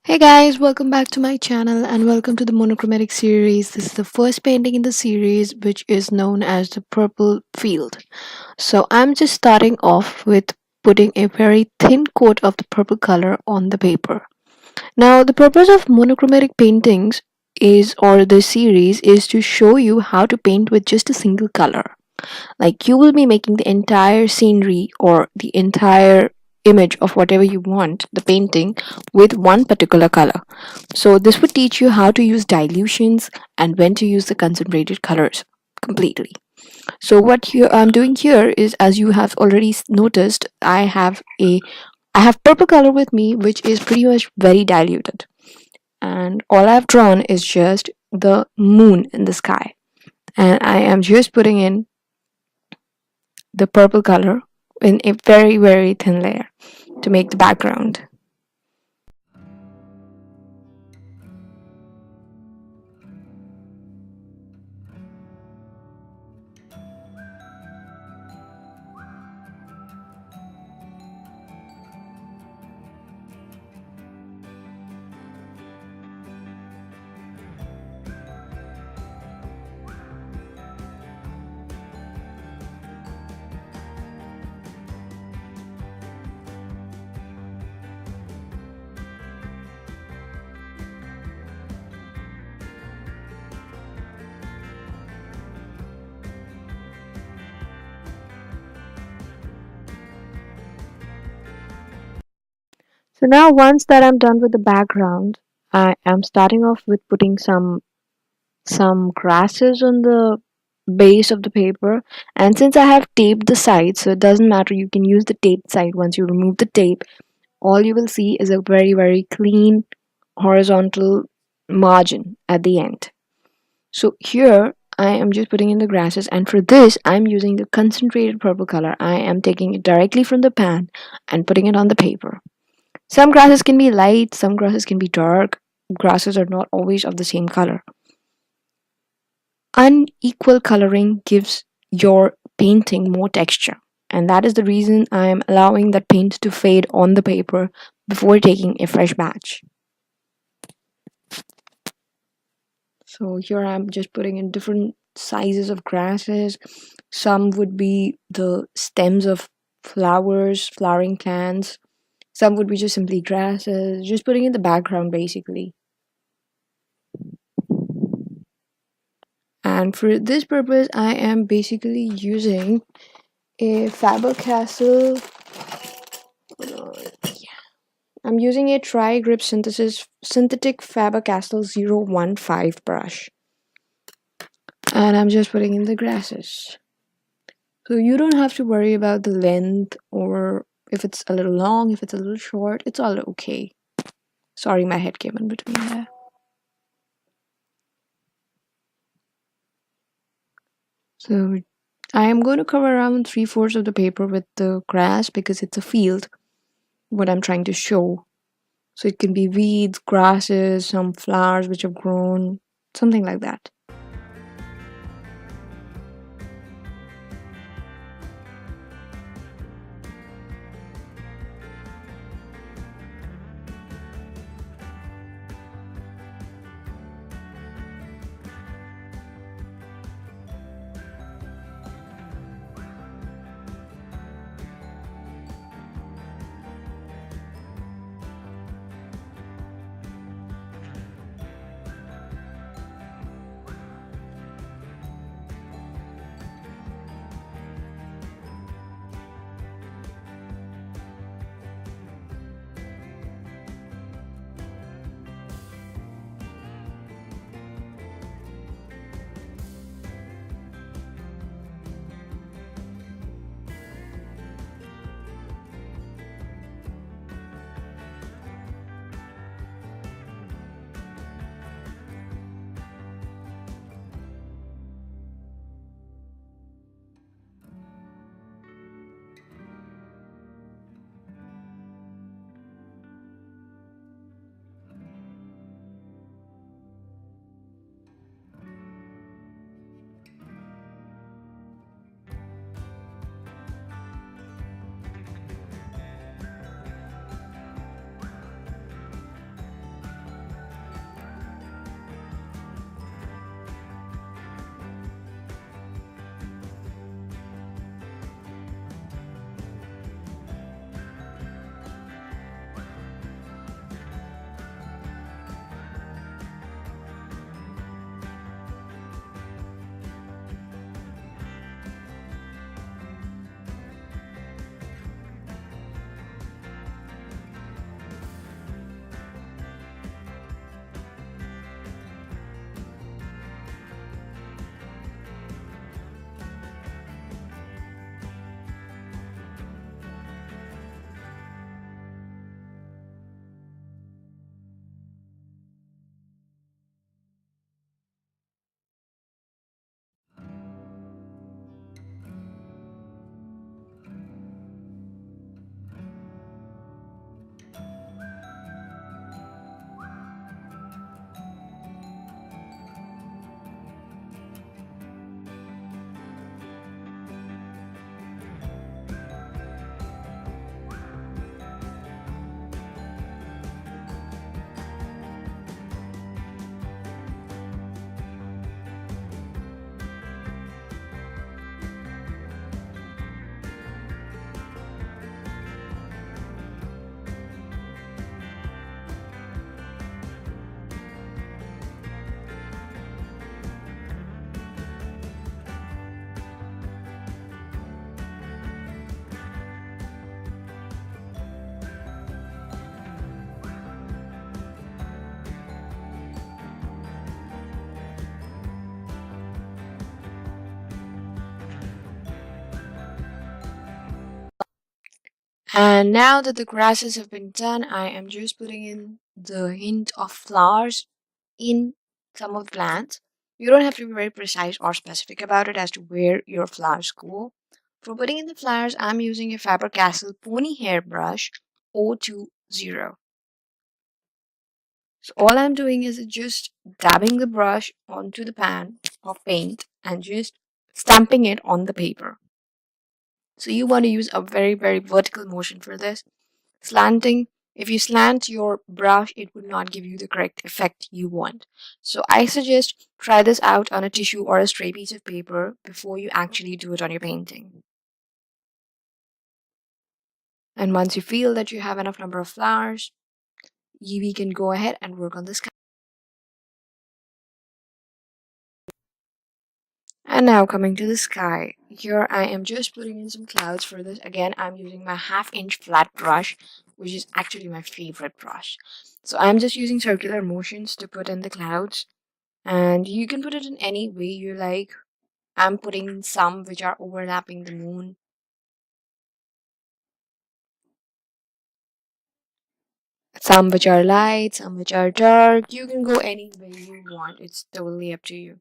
Hey guys, welcome back to my channel and welcome to the monochromatic series. This is the first painting in the series which is known as the purple field. So I'm just starting off with putting a very thin coat of the purple color on the paper. Now the purpose of monochromatic paintings is or the series is to show you how to paint with just a single color. Like you will be making the entire scenery or the entire image of whatever you want, the painting, with one particular color. So this would teach you how to use dilutions and when to use the concentrated colors completely. So what I'm doing here is, as you have already noticed, I have purple color with me, which is pretty much very diluted, and all I've drawn is just the moon in the sky, and I am just putting in the purple color in a very thin layer to make the background. So now once that I'm done with the background, I am starting off with putting some grasses on the base of the paper, and since I have taped the sides, so it doesn't matter, you can use the taped side. Once you remove the tape, all you will see is a very clean horizontal margin at the end. So here I am just putting in the grasses, and for this I'm using the concentrated purple color. I am taking it directly from the pan and putting it on the paper. Some grasses can be light, some grasses can be dark. Grasses are not always of the same color. Unequal coloring gives your painting more texture, and that is the reason I am allowing that paint to fade on the paper before taking a fresh batch. So here I'm just putting in different sizes of grasses. Some would be the stems of flowers, flowering plants. Some would be just simply grasses, just putting in the background basically. And for this purpose, I am basically using a Faber Castell. I'm using a Tri Grip Synthesis Synthetic Faber Castell 015 brush, and I'm just putting in the grasses. So you don't have to worry about the length or if it's a little long, if it's a little short, it's all okay. Sorry, my head came in between there. So I am going to cover around 3/4 of the paper with the grass because it's a field, what I'm trying to show. So it can be weeds, grasses, some flowers which have grown, something like that. And now that the grasses have been done, I am just putting in the hint of flowers in some of the plants. You don't have to be very precise or specific about it as to where your flowers go. For putting in the flowers, I'm using a Faber Castell Pony hairbrush 020. So all I'm doing is just dabbing the brush onto the pan of paint and just stamping it on the paper. So you want to use a very vertical motion for this. Slanting, if you slant your brush, it would not give you the correct effect you want. So I suggest try this out on a tissue or a stray piece of paper before you actually do it on your painting. And once you feel that you have enough number of flowers, we can go ahead and work on this. And now coming to the sky. Here I am just putting in some clouds for this. Again, I'm using my half-inch flat brush, which is actually my favorite brush. So I'm just using circular motions to put in the clouds. And you can put it in any way you like. I'm putting some which are overlapping the moon, some which are light, some which are dark. You can go any way you want. It's totally up to you.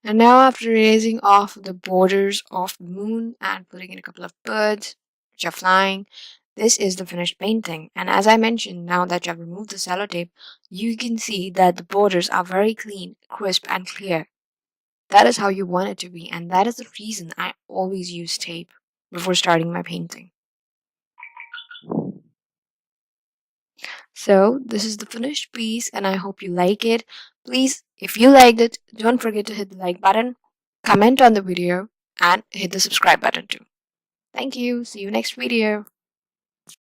And now after erasing off the borders of the moon and putting in a couple of birds which are flying, this is the finished painting. And as I mentioned, now that you have removed the sellotape, you can see that the borders are very clean, crisp, and clear. That is how you want it to be, and that is the reason I always use tape before starting my painting. So, this is the finished piece, and I hope you like it. Please, if you liked it, don't forget to hit the like button, comment on the video, and hit the subscribe button too. Thank you. See you next video.